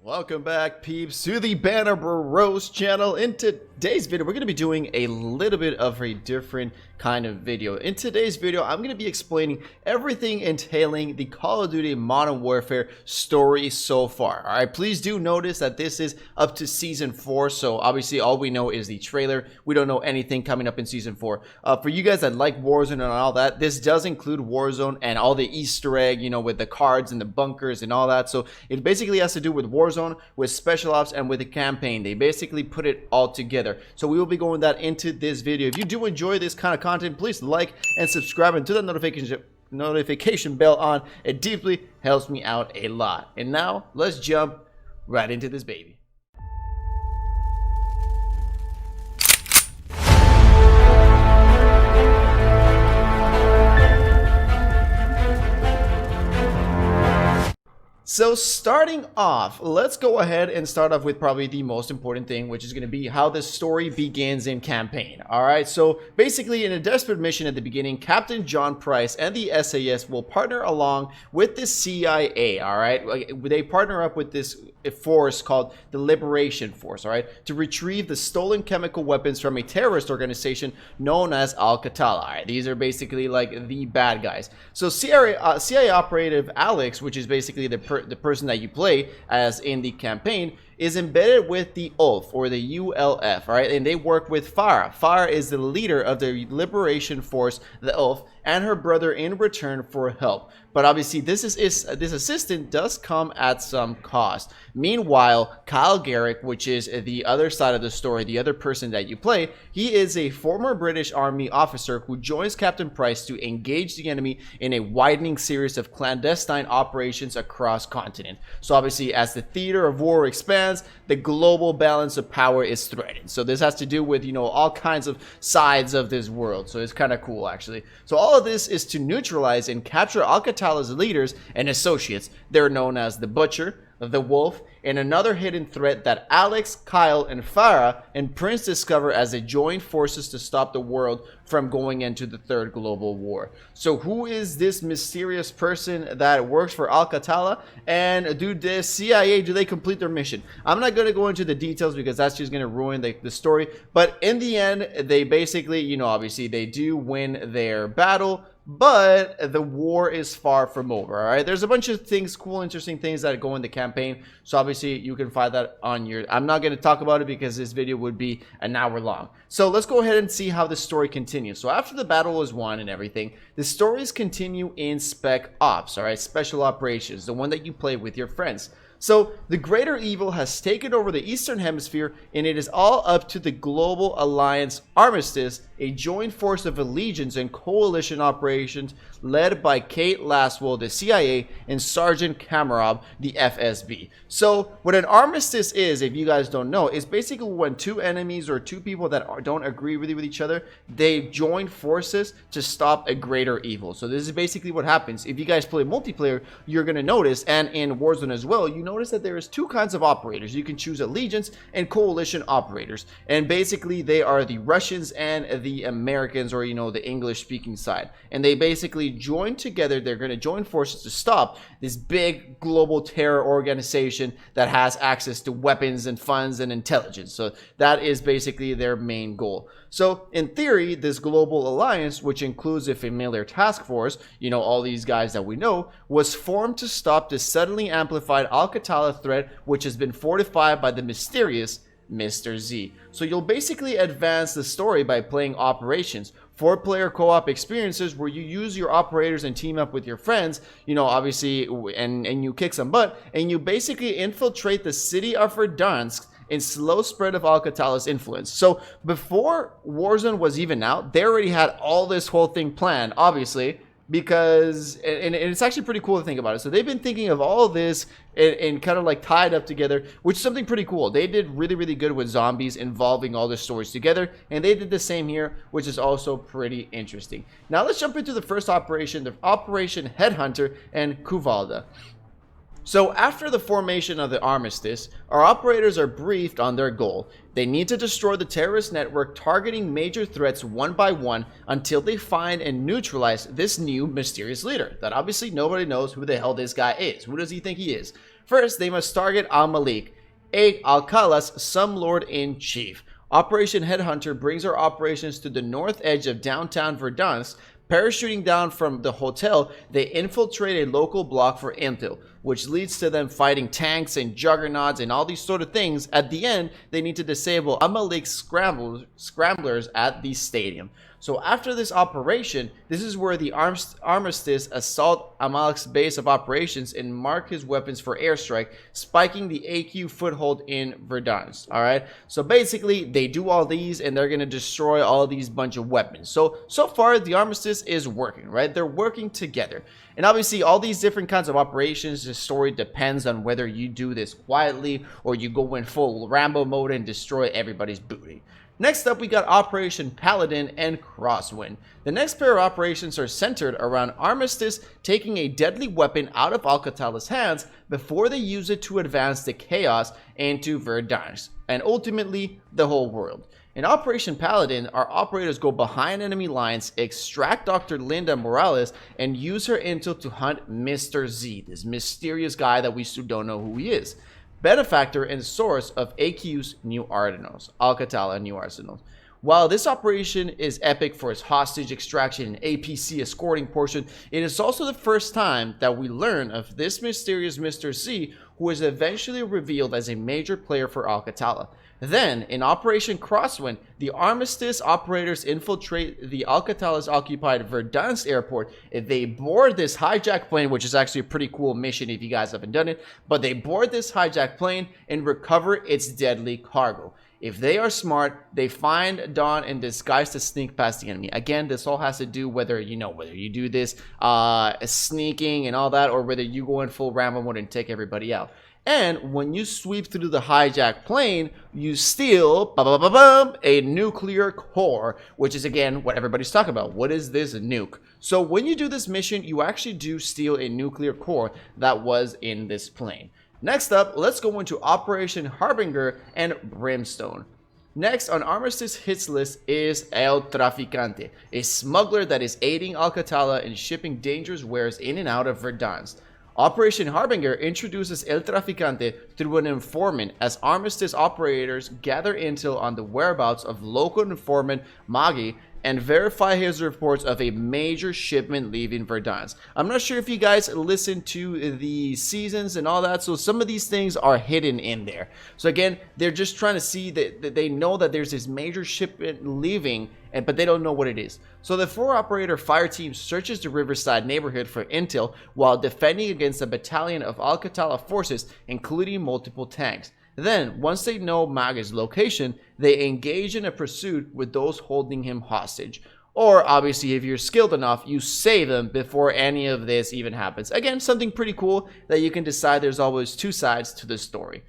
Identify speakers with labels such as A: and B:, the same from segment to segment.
A: Welcome back, peeps, to the Banner Bros channel. In today's video, we're going to be doing a little bit of a different kind of video. In today's video, I'm going to be explaining everything entailing the Call of Duty Modern Warfare story so far. All right, please do notice that this is up to Season 4, so obviously all we know is the trailer. We don't know anything coming up in Season 4. For you guys that like Warzone and all that, this does include Warzone and all the Easter egg, with the cards and the bunkers and all that. So it basically has to do with Warzone, with Special Ops, and with the campaign. They basically put it all together. So we will be going that into this video. If you do enjoy this kind of content, please like and subscribe and turn the notification bell on. It deeply helps me out a lot. And now let's jump right into this baby. So starting off, let's go ahead and start off with probably the most important thing, which is going to be how the story begins in campaign. All right, so basically in a desperate mission at the beginning, Captain John Price and the SAS will partner along with the CIA. All right, they partner up with this force called the Liberation Force, all right, to retrieve the stolen chemical weapons from a terrorist organization known as Al-Qatala. All right, these are basically like the bad guys. So CIA operative Alex, which is basically the person that you play as in the campaign, is embedded with the ULF, or the ULF, all right, and they work with Farah. Farah is the leader of the Liberation Force, the ULF, and her brother in return for help. But obviously this assistant does come at some cost. Meanwhile, Kyle Garrick, which is the other side of the story, the other person that you play, he is a former British Army officer who joins Captain Price to engage the enemy in a widening series of clandestine operations across continent. So obviously as the theater of war expands, the global balance of power is threatened. So this has to do with, all kinds of sides of this world. So it's kind of cool, actually. So all of this is to neutralize and capture Al-Qatala's leaders and associates. They're known as the Butcher, the Wolf, and another hidden threat that Alex, Kyle, and Farah and Prince discover as they join forces to stop the world from going into the Third Global War. So who is this mysterious person that works for Al-Qatala, and do the CIA, do they complete their mission? I'm not going to go into the details because that's just going to ruin the story, but in the end, they basically, obviously they do win their battle, but the war is far from over. All right, there's a bunch of things, cool, interesting things that go in the campaign, so obviously you can find that on your, I'm not going to talk about it because this video would be an hour long. So let's go ahead and see how the story continues. So after the battle is won and everything, the stories continue in Spec Ops, all right, Special Operations, the one that you play with your friends. So the greater evil has taken over the Eastern Hemisphere, and it is all up to the Global Alliance Armistice, a joint force of allegiance and coalition operations led by Kate Laswell, the CIA, and Sergeant Kamarov, the FSB. So what an armistice is, if you guys don't know, is basically when two enemies or two people that don't agree really with each other, they join forces to stop a greater evil. So this is basically what happens. If you guys play multiplayer, you're going to notice, and in Warzone as well, notice that there is two kinds of operators. You can choose allegiance and coalition operators, and basically they are the Russians and the Americans, or the English speaking side, and they basically join together. They're going to join forces to stop this big global terror organization that has access to weapons and funds and intelligence. So that is basically their main goal. So in theory, this global alliance, which includes a familiar task force, all these guys that we know, was formed to stop this suddenly amplified Al-Qatala threat, which has been fortified by the mysterious Mr. Z. So you'll basically advance the story by playing operations, 4-player co-op experiences where you use your operators and team up with your friends, obviously, and you kick some butt, and you basically infiltrate the city of Verdansk in slow spread of Al-Qatala's influence. So before Warzone was even out, they already had all this whole thing planned, obviously, because, and it's actually pretty cool to think about it. So they've been thinking of all of this and kind of like tied up together, which is something pretty cool. They did really, really good with zombies involving all the stories together, and they did the same here, which is also pretty interesting. Now let's jump into the first operation, the Operation Headhunter and Kuvalda. So after the formation of the armistice, our operators are briefed on their goal. They need to destroy the terrorist network targeting major threats one by one until they find and neutralize this new mysterious leader that obviously nobody knows who the hell this guy is. Who does he think he is? First, they must target Al-Malik, Alcala's Slumlord-in-Chief. Operation Headhunter brings our operations to the north edge of downtown Verdansk. Parachuting down from the hotel, they infiltrate a local block for intel, which leads to them fighting tanks and juggernauts and all these sort of things. At the end, they need to disable Al-Malik's scramblers at the stadium. So after this operation, this is where the armistice assault Al-Malik's base of operations and mark his weapons for airstrike, spiking the AQ foothold in Verdansk. Alright, so basically they do all these and they're going to destroy all these bunch of weapons. So far the armistice is working, right? They're working together. And obviously all these different kinds of operations, the story depends on whether you do this quietly or you go in full Rambo mode and destroy everybody's booty. Next up, we got Operation Paladin and Crosswind. The next pair of operations are centered around Armistice taking a deadly weapon out of Alcatala's hands before they use it to advance the chaos into Verdansk, and ultimately the whole world. In Operation Paladin, our operators go behind enemy lines, extract Dr. Linda Morales, and use her intel to hunt Mr. Z, this mysterious guy that we still don't know who he is. Benefactor and source of AQ's new arsenals, Alcatala new arsenals. While this operation is epic for its hostage extraction and APC escorting portion, it is also the first time that we learn of this mysterious Mr. Z, who is eventually revealed as a major player for Alcatala. Then, in Operation Crosswind, the Armistice operators infiltrate the Alcatala's occupied Verdansk airport. They board this hijacked plane, which is actually a pretty cool mission if you guys haven't done it, but they board this hijacked plane and recover its deadly cargo. If they are smart, they find Dawn in disguise to sneak past the enemy. Again, this all has to do whether you do this sneaking and all that, or whether you go in full Rambo mode and take everybody out. And when you sweep through the hijacked plane, you steal a nuclear core, which is again what everybody's talking about. What is this nuke? So when you do this mission, you actually do steal a nuclear core that was in this plane. Next up, let's go into Operation Harbinger and Brimstone. Next on Armistice hits list is El Traficante, a smuggler that is aiding Alcatala in shipping dangerous wares in and out of Verdansk. Operation Harbinger introduces El Traficante through an informant as Armistice operators gather intel on the whereabouts of local informant Magi and verify his reports of a major shipment leaving Verdansk. I'm not sure if you guys listen to the seasons and all that, so some of these things are hidden in there. So again, they're just trying to see that they know that there's this major shipment leaving, but they don't know what it is. So the 4-operator fire team searches the Riverside neighborhood for intel while defending against a battalion of Alcatala forces, including multiple tanks. Then, once they know Maga's location, they engage in a pursuit with those holding him hostage. Or, obviously, if you're skilled enough, you save them before any of this even happens. Again, something pretty cool that you can decide there's always two sides to the story.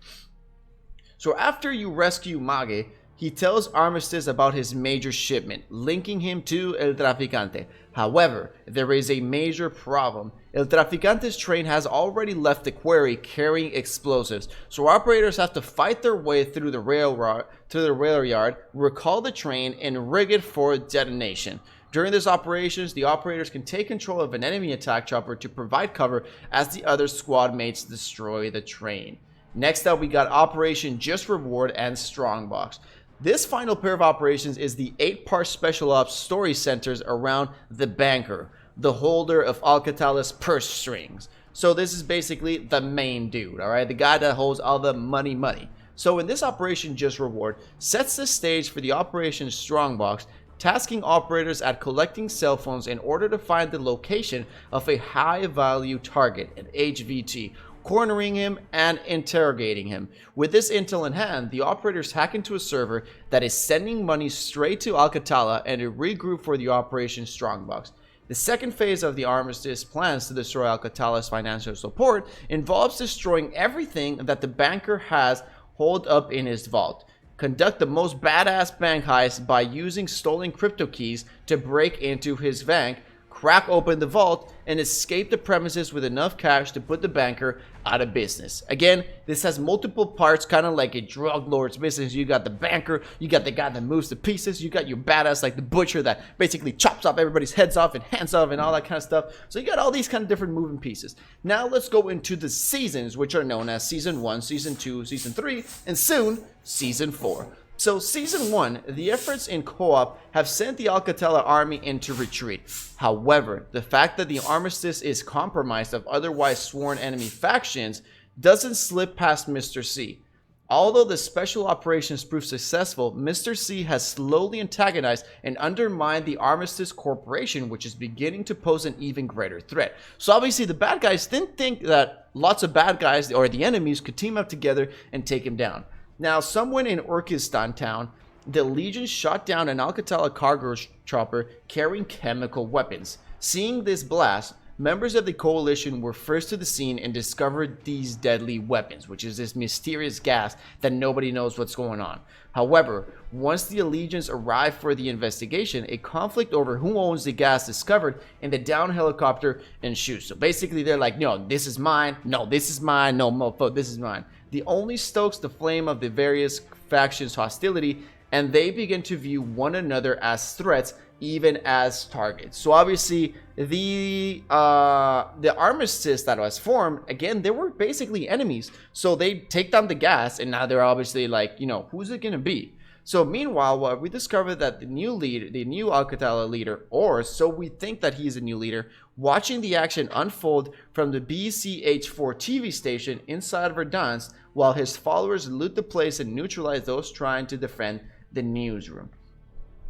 A: So after you rescue Mage, he tells Armistice about his major shipment, linking him to El Traficante. However, there is a major problem. El Traficante's train has already left the quarry carrying explosives, so operators have to fight their way through the rail yard, recall the train, and rig it for detonation. During this operations, the operators can take control of an enemy attack chopper to provide cover as the other squad mates destroy the train. Next up, we got Operation Just Reward and Strongbox. This final pair of operations is the 8-part special ops story centers around the banker, the holder of Alcatala's purse strings. So this is basically the main dude, alright? The guy that holds all the money. So in this Operation Just Reward sets the stage for the Operation Strongbox, tasking operators at collecting cell phones in order to find the location of a high-value target, an HVT, cornering him and interrogating him. With this intel in hand, the operators hack into a server that is sending money straight to Alcatala and regroup for the Operation Strongbox. The second phase of the Armistice plans to destroy Alcatala's financial support involves destroying everything that the banker has holed up in his vault. Conduct the most badass bank heist by using stolen crypto keys to break into his bank, crack open the vault and escape the premises with enough cash to put the banker out of business. Again, this has multiple parts, kind of like a drug lord's business. You got the banker, you got the guy that moves the pieces, you got your badass like the butcher that basically chops off everybody's heads off and hands off and all that kind of stuff. So you got all these kind of different moving pieces. Now let's go into the seasons, which are known as Season 1, Season 2, Season 3, and soon Season 4. So Season 1, the efforts in co-op have sent the Alcatala army into retreat. However, the fact that the armistice is compromised of otherwise sworn enemy factions doesn't slip past Mr. C. Although the special operations proved successful, Mr. C has slowly antagonized and undermined the Armistice Corporation, which is beginning to pose an even greater threat. So obviously the bad guys didn't think that lots of bad guys or the enemies could team up together and take him down. Now, somewhere in Urkistan town, the Legion shot down an Alcatala cargo chopper carrying chemical weapons. Seeing this blast, members of the coalition were first to the scene and discovered these deadly weapons, which is this mysterious gas that nobody knows what's going on. However, once the Allegiance arrived for the investigation, a conflict over who owns the gas discovered and the down helicopter ensued. So basically they're like, no, this is mine, no, this is mine, no, mofo, this is mine. The only stokes the flame of the various factions' hostility, and they begin to view one another as threats, even as targets. So obviously the armistice that was formed, again, they were basically enemies. So they take down the gas, and now they're obviously like, you know, who's it gonna be? So meanwhile, we discovered that the new Alcatala leader, or so we think that he's a new leader, watching the action unfold from the BCH4 TV station inside Verdansk, while his followers loot the place and neutralize those trying to defend the newsroom.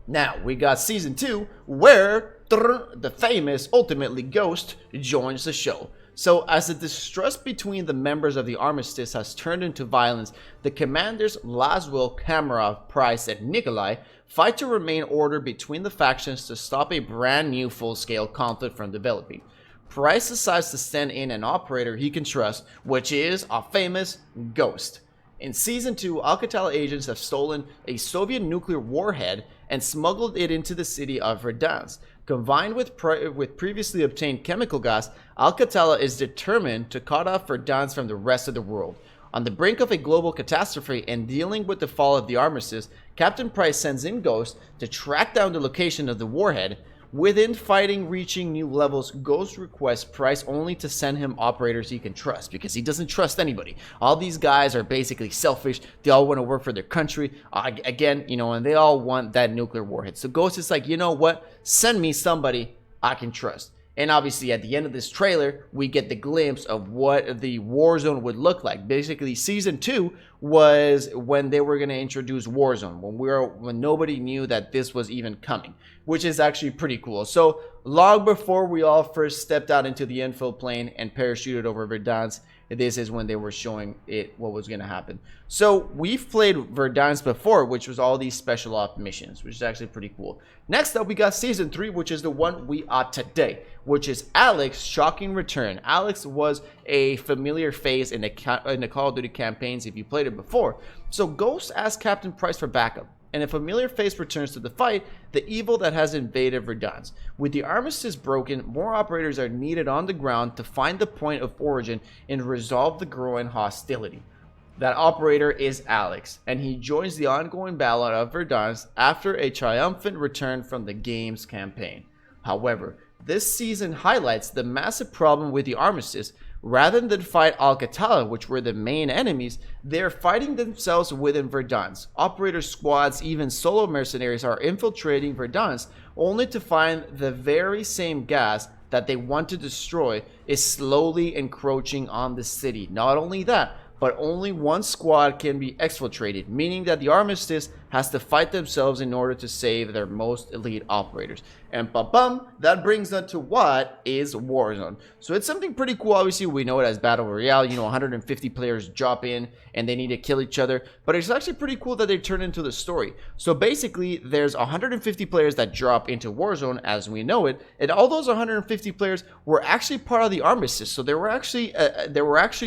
A: Now, we got Season 2, where the famous, ultimately, Ghost joins the show. So, as the distrust between the members of the Armistice has turned into violence, the commanders Laswell, Kamarov, Price, and Nikolai fight to remain order between the factions to stop a brand new full-scale conflict from developing. Price decides to send in an operator he can trust, which is our famous Ghost. In Season 2, Alcatala agents have stolen a Soviet nuclear warhead and smuggled it into the city of Verdansk. Combined with previously obtained chemical gas, Alcatala is determined to cut off Verdansk from the rest of the world. On the brink of a global catastrophe and dealing with the fall of the Armistice, Captain Price sends in Ghost to track down the location of the warhead. Within fighting reaching new levels, Ghost requests Price only to send him operators he can trust, because he doesn't trust anybody. All these guys are basically selfish. They all want to work for their country. Again, you know, and they all want that nuclear warhead. So Ghost is like, you know what? Send me somebody I can trust. And obviously at the end of this trailer, we get the glimpse of what the Warzone would look like. Basically, Season 2 was when they were going to introduce Warzone, when nobody knew that this was even coming, which is actually pretty cool. So long before we all first stepped out into the infill plane and parachuted over Verdansk, this is when they were showing it what was going to happen. So we've played Verdansk before, which was all these special op missions, which is actually pretty cool. Next up, we got Season 3, which is the one we are today, which is Alex's shocking return. Alex was a familiar face in the Call of Duty campaigns if you played it before. So Ghost asked Captain Price for backup, and a familiar face returns to the fight, the evil that has invaded Verdansk. With the armistice broken, more operators are needed on the ground to find the point of origin and resolve the growing hostility. That operator is Alex, and he joins the ongoing battle of Verdansk after a triumphant return from the game's campaign. However, this season highlights the massive problem with the armistice. Rather than fight Alcatala, which were the main enemies, they're fighting themselves within Verdansk. Operator squads, even solo mercenaries, are infiltrating Verdansk only to find the very same gas that they want to destroy is slowly encroaching on the city. Not only that, but only one squad can be exfiltrated, meaning that the armistice has to fight themselves in order to save their most elite operators. And ba-bum, that brings us to what is Warzone. So it's something pretty cool. Obviously, we know it as Battle Royale. You know, 150 players drop in and they need to kill each other. But it's actually pretty cool that they turn into the story. So basically, there's 150 players that drop into Warzone as we know it. And all those 150 players were actually part of the armistice. So they were actually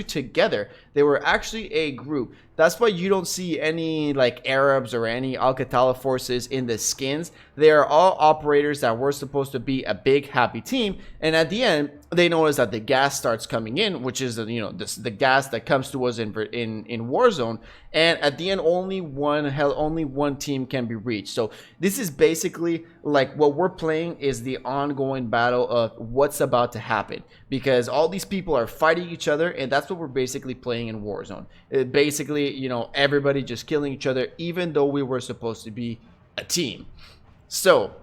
A: together. They were actually a group. That's why you don't see any like Arabs or any Alcatala forces in the skins. They are all operators that were supposed to be a big happy team, and at the end they notice that the gas starts coming in, which is the gas that comes to us in Warzone, and at the end only one team can be reached. So this is basically like what we're playing is the ongoing battle of what's about to happen, because all these people are fighting each other, and that's what we're basically playing in Warzone. Basically, everybody just killing each other, even though we were supposed to be a team. So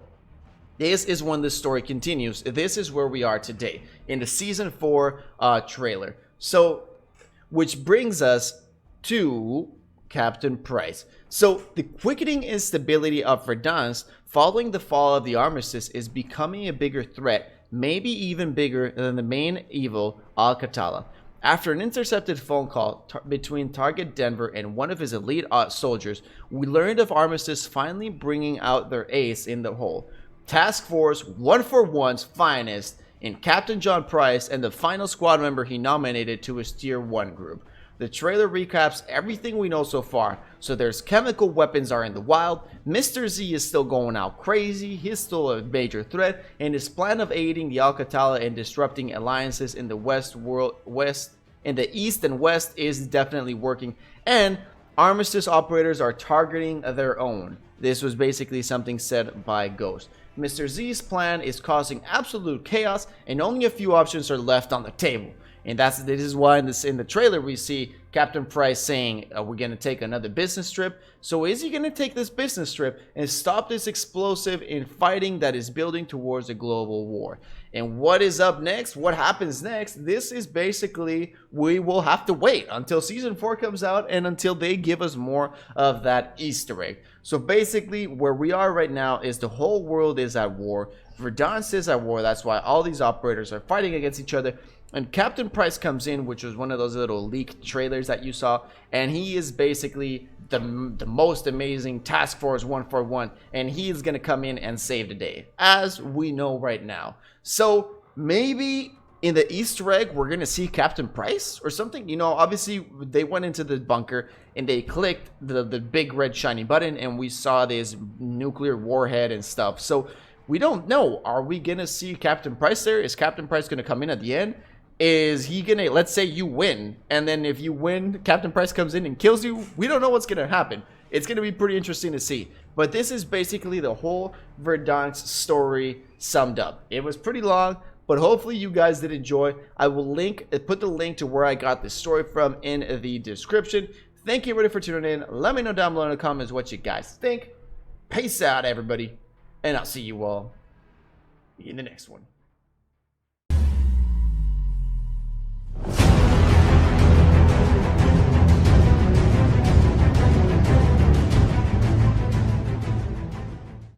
A: this is when the story continues. This is where we are today in the season 4 trailer. So, which brings us to Captain Price. So the quickening instability of Verdansk following the fall of the armistice is becoming a bigger threat, maybe even bigger than the main evil Alcatala. After an intercepted phone call between Target Denver and one of his elite soldiers, we learned of Armistice finally bringing out their ace in the hole. Task Force 141's finest in Captain John Price and the final squad member he nominated to his Tier 1 group. The trailer recaps everything we know so far. So there's chemical weapons are in the wild, Mr. Z is still going out crazy, he's still a major threat, and his plan of aiding the Alcatala and disrupting alliances in the in the east and west is definitely working, and Armistice operators are targeting their own. This was basically something said by Ghost. Mr. Z's plan is causing absolute chaos, and only a few options are left on the table. And this is why in the trailer we see Captain Price saying, we're going to take another business trip. So is he going to take this business trip and stop this explosive infighting that is building towards a global war? And what is up next? What happens next? This is basically, we will have to wait until Season 4 comes out and until they give us more of that Easter egg. So basically, where we are right now is the whole world is at war. Verdansk is at war. That's why all these operators are fighting against each other. And Captain Price comes in, which was one of those little leaked trailers that you saw, and he is basically the most amazing Task Force 141, and he is going to come in and save the day, as we know right now. So maybe in the Easter egg, we're going to see Captain Price or something. Obviously, they went into the bunker, and they clicked the big red shiny button, and we saw this nuclear warhead and stuff. So we don't know. Are we going to see Captain Price there? Is Captain Price going to come in at the end? Is he gonna, let's say you win, and then if you win, Captain Price comes in and kills you? We don't know what's gonna happen. It's gonna be pretty interesting to see. But this is basically the whole Verdansk story summed up. It was pretty long, but hopefully you guys did enjoy. I will put the link to where I got this story from in the description. Thank you everybody for tuning in. Let me know down below in the comments what you guys think. Peace out, everybody, and I'll see you all in the next one.